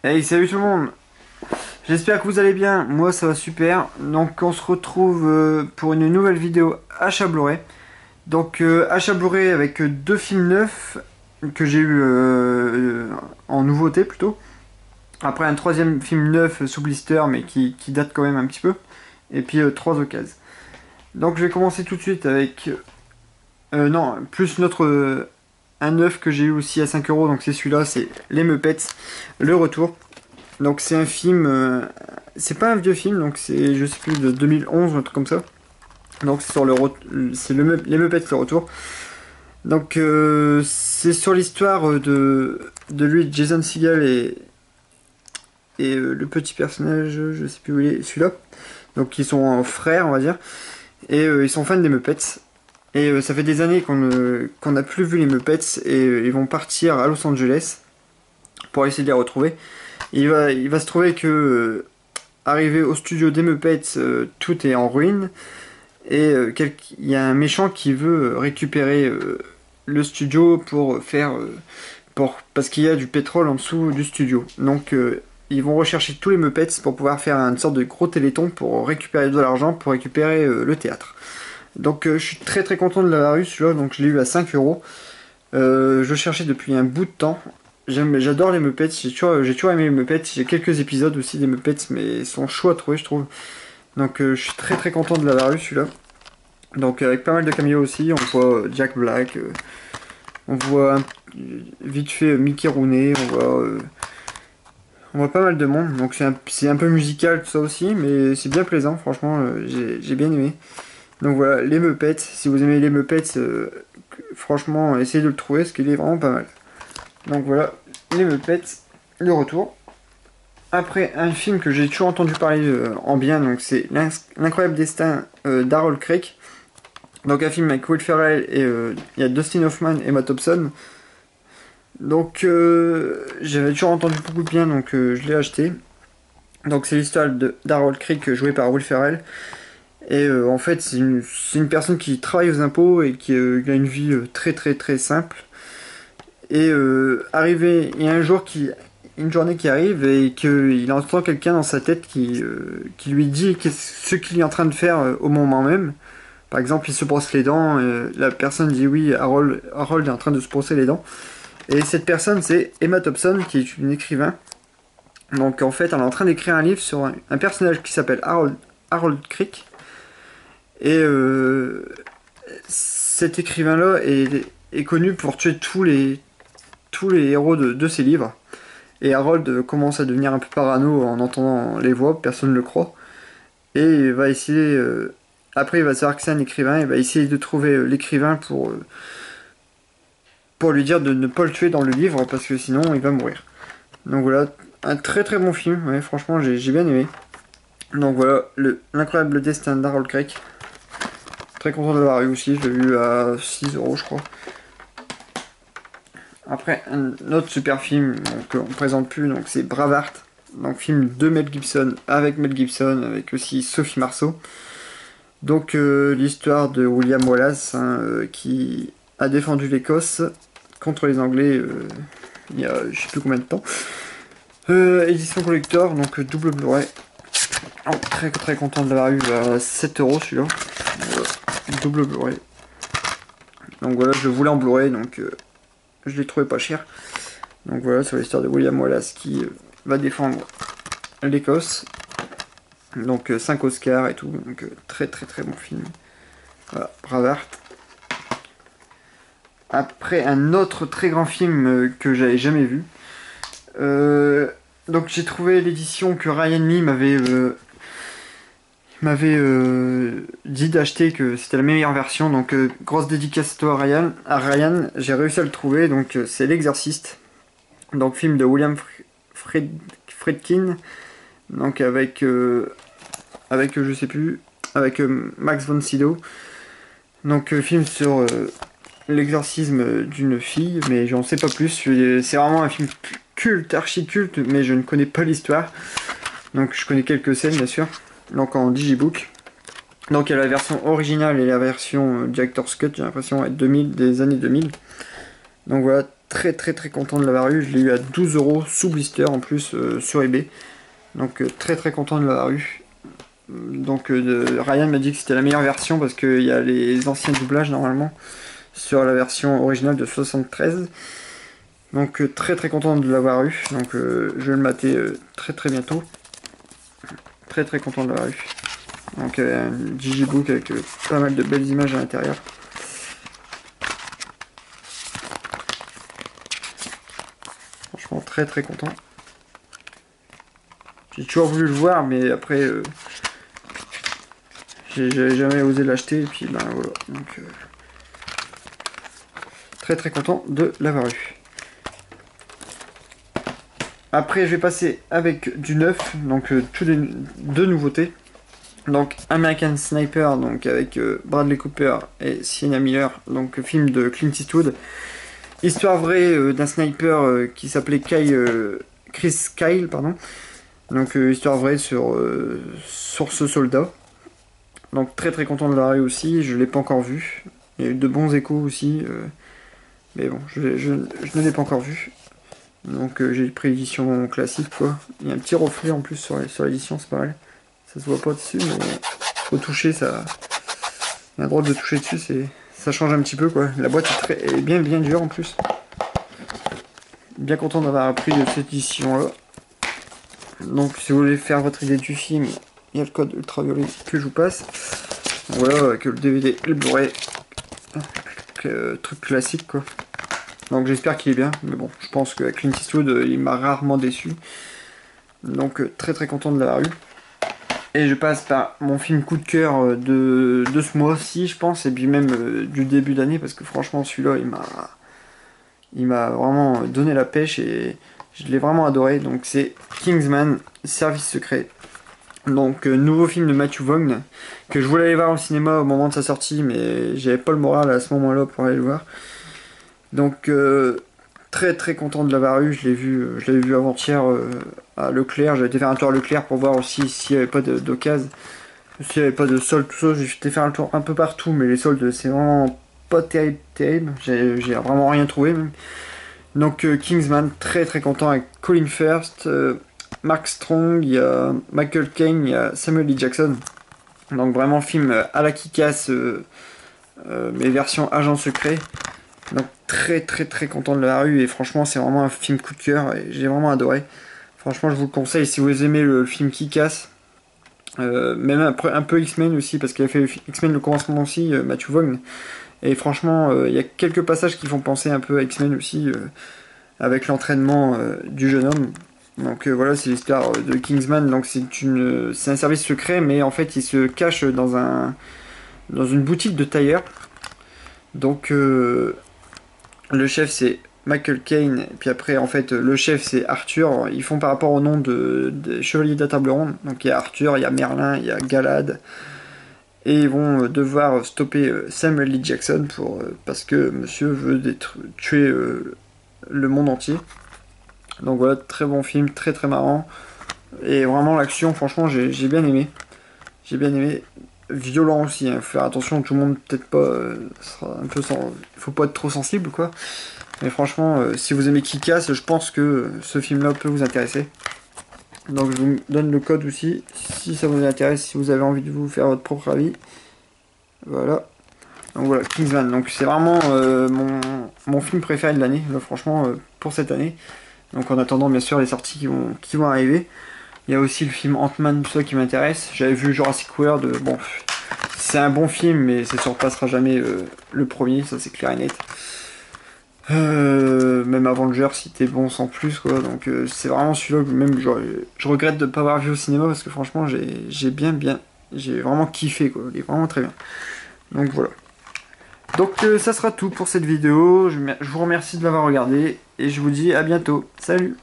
Hey, salut tout le monde. J'espère que vous allez bien. Moi, ça va super. Donc, on se retrouve pour une nouvelle vidéo achat Blu-ray. Donc, achat Blu-ray avec deux films neufs que j'ai eu en nouveauté plutôt. Après, un troisième film neuf sous blister, mais qui date quand même un petit peu. Et puis, trois occasions. Donc, je vais commencer tout de suite avec... non, plus notre... un neuf que j'ai eu aussi à 5 euros. Donc, c'est celui-là, c'est Les Muppets, le retour. Donc c'est un film, c'est pas un vieux film, donc c'est je sais plus de 2011 ou un truc comme ça. Donc c'est sur les Muppets le retour. Donc c'est sur l'histoire de lui, Jason Segel et le petit personnage, je sais plus où il est, celui-là. Donc ils sont frères on va dire et ils sont fans des Muppets. Et ça fait des années qu'on n'a plus vu les Muppets et ils vont partir à Los Angeles pour essayer de les retrouver. Il va se trouver que, arrivé au studio des Muppets, tout est en ruine. Et il y a un méchant qui veut récupérer le studio pour faire. Parce qu'il y a du pétrole en dessous du studio. Donc ils vont rechercher tous les Muppets pour pouvoir faire une sorte de gros téléthon pour récupérer de l'argent pour récupérer le théâtre. Donc je suis très très content de l'avoir eu celui-là, donc je l'ai eu à 5 euros. Je le cherchais depuis un bout de temps. J'adore les Muppets, j'ai toujours aimé les Muppets, j'ai quelques épisodes aussi des Muppets, mais ils sont chauds à trouver je trouve. Donc je suis très très content de l'avoir eu celui-là. Donc avec pas mal de caméos aussi, on voit Jack Black, on voit vite fait Mickey Rooney, on voit pas mal de monde, donc c'est un peu musical tout ça aussi, mais c'est bien plaisant, franchement j'ai bien aimé. Donc voilà, les Muppets, si vous aimez les Muppets, franchement essayez de le trouver parce qu'il est vraiment pas mal. Donc voilà, les Muppets, le retour. Après, un film que j'ai toujours entendu parler en bien, donc c'est L'incroyable destin d'Harold Creek. Donc un film avec Will Ferrell et il y a Dustin Hoffman et Emma Thompson. Donc j'avais toujours entendu beaucoup de bien, donc je l'ai acheté. Donc c'est l'histoire d'Harold Creek joué par Will Ferrell. Et en fait, c'est une personne qui travaille aux impôts et qui a une vie très très très simple. Et il y a un jour une journée qui arrive et qu'il entend quelqu'un dans sa tête qui lui dit ce qu'il est en train de faire au moment même. Par exemple, il se brosse les dents, la personne dit oui, Harold est en train de se brosser les dents. Et cette personne, c'est Emma Thompson, qui est une écrivain. Donc en fait, elle est en train d'écrire un livre sur un personnage qui s'appelle Harold Crick. Et cet écrivain-là est connu pour tuer tous les héros de ses livres. Et Harold commence à devenir un peu parano en entendant les voix, personne ne le croit. Et il va essayer. Après, il va savoir que c'est un écrivain, il va essayer de trouver l'écrivain pour lui dire de ne pas le tuer dans le livre, parce que sinon il va mourir. Donc voilà, un très très bon film, ouais, franchement j'ai bien aimé. Donc voilà, L'incroyable destin d'Harold Creek. Très content de l'avoir eu aussi, je l'ai vu à 6 euros je crois. Après, un autre super film qu'on ne présente plus, donc c'est Braveheart. Donc film de Mel Gibson, avec aussi Sophie Marceau. Donc l'histoire de William Wallace, hein, qui a défendu l'Écosse contre les Anglais il y a je sais plus combien de temps. Édition collector, donc double Blu-ray. Oh, très très content de l'avoir eu à 7 euros celui-là. Voilà, double Blu-ray. Donc voilà, je le voulais en Blu-ray, donc je l'ai trouvé pas cher. Donc voilà, c'est l'histoire de William Wallace qui va défendre l'Écosse. Donc 5 Oscars et tout, donc très très très bon film. Voilà, Braveheart. Après, un autre très grand film que j'avais jamais vu. Donc j'ai trouvé l'édition que Ryan Lee m'avait dit d'acheter, que c'était la meilleure version. Donc grosse dédicace à toi Ryan, j'ai réussi à le trouver. Donc c'est L'Exorciste. Donc film de William Friedkin. Donc avec je sais plus, avec Max von Sydow. Donc film sur l'exorcisme d'une fille, mais j'en sais pas plus. C'est vraiment un film culte, archi culte, mais je ne connais pas l'histoire. Donc je connais quelques scènes bien sûr. Donc en digibook. Donc il y a la version originale et la version Director's Cut, j'ai l'impression, des années 2000. Donc voilà, très content de l'avoir eu. Je l'ai eu à 12 € sous blister en plus sur eBay. Donc très content de l'avoir eu. Donc Ryan m'a dit que c'était la meilleure version parce qu'il y a les anciens doublages normalement sur la version originale de 73. Donc très content de l'avoir eu. Donc je vais le mater très bientôt. Très content de l'avoir eu. Donc un digibook avec pas mal de belles images à l'intérieur. Franchement très content. J'ai toujours voulu le voir mais après j'ai jamais osé l'acheter et puis ben voilà. Donc très content de l'avoir eu. Après, je vais passer avec du neuf, donc deux nouveautés. Donc American Sniper, donc avec Bradley Cooper et Sienna Miller, donc film de Clint Eastwood. Histoire vraie d'un sniper qui s'appelait Chris Kyle, pardon. Donc histoire vraie sur ce soldat. Donc très content de l'avoir eu aussi, je l'ai pas encore vu. Il y a eu de bons échos aussi, mais bon, je ne l'ai pas encore vu. Donc j'ai pris l'édition classique quoi. Il y a un petit reflet en plus sur l'édition, c'est pas mal. Ça se voit pas dessus mais au toucher ça. Il y a le droit de toucher dessus, ça change un petit peu quoi. La boîte est bien dure en plus. Bien content d'avoir pris de cette édition là. Donc si vous voulez faire votre idée du film, il y a le code ultraviolet que je vous passe. Voilà, avec le DVD et le Blu-ray. Truc classique quoi. Donc j'espère qu'il est bien, mais bon, je pense que Clint Eastwood, il m'a rarement déçu. Donc très content de l'avoir eu. Et je passe par mon film coup de cœur de ce mois-ci, je pense, et puis même du début d'année, parce que franchement celui-là, il m'a vraiment donné la pêche et je l'ai vraiment adoré. Donc c'est Kingsman, Service Secret. Donc nouveau film de Matthew Vaughn, que je voulais aller voir au cinéma au moment de sa sortie, mais j'avais pas le moral à ce moment-là pour aller le voir. Donc très content de l'avoir eu, je l'avais vu avant-hier à Leclerc, j'avais été faire un tour à Leclerc pour voir aussi s'il n'y avait pas d'occasion, s'il n'y avait pas de solde, tout ça, j'ai été faire un tour un peu partout, mais les soldes c'est vraiment pas terrible, j'ai vraiment rien trouvé même. Donc Kingsman, très content avec Colin Firth, Mark Strong, il y a Michael Caine, il y a Samuel L. Jackson. Donc vraiment film à la Kick-Ass, mais version agent secret. Donc très content de l'avoir eu et franchement c'est vraiment un film coup de cœur et j'ai vraiment adoré. Franchement je vous le conseille si vous aimez le film Kick-Ass. Même un peu X-Men aussi parce qu'il a fait X-Men le commencement aussi, Matthew Vaughn. Et franchement il y a quelques passages qui font penser un peu à X-Men aussi avec l'entraînement du jeune homme. Donc voilà, c'est l'histoire de Kingsman. Donc c'est un service secret mais en fait il se cache dans une boutique de tailleur. Donc le chef c'est Michael Caine, et puis après en fait le chef c'est Arthur. Ils font par rapport au nom des chevaliers de la table ronde. Donc il y a Arthur, il y a Merlin, il y a Galad. Et ils vont devoir stopper Samuel L. Jackson parce que monsieur veut tuer le monde entier. Donc voilà, très bon film, très marrant. Et vraiment l'action, franchement j'ai bien aimé. J'ai bien aimé. Violent aussi, hein. Faut faire attention, tout le monde peut-être pas sera un peu faut pas être trop sensible quoi. Mais franchement si vous aimez Kick-Ass, je pense que ce film là peut vous intéresser. Donc je vous donne le code aussi si ça vous intéresse, si vous avez envie de vous faire votre propre avis. Voilà. Donc voilà, Kingsman. Donc c'est vraiment mon film préféré de l'année, franchement pour cette année. Donc en attendant bien sûr les sorties qui vont arriver. Il y a aussi le film Ant-Man, tout ça qui m'intéresse. J'avais vu Jurassic World, bon, c'est un bon film, mais ça surpassera jamais le premier, ça c'est clair et net. Même Avengers, c'était bon sans plus, quoi. Donc c'est vraiment celui-là que même je regrette de ne pas avoir vu au cinéma, parce que franchement, j'ai vraiment kiffé, quoi. Il est vraiment très bien. Donc voilà. Donc ça sera tout pour cette vidéo. Je vous remercie de l'avoir regardé, et je vous dis à bientôt. Salut!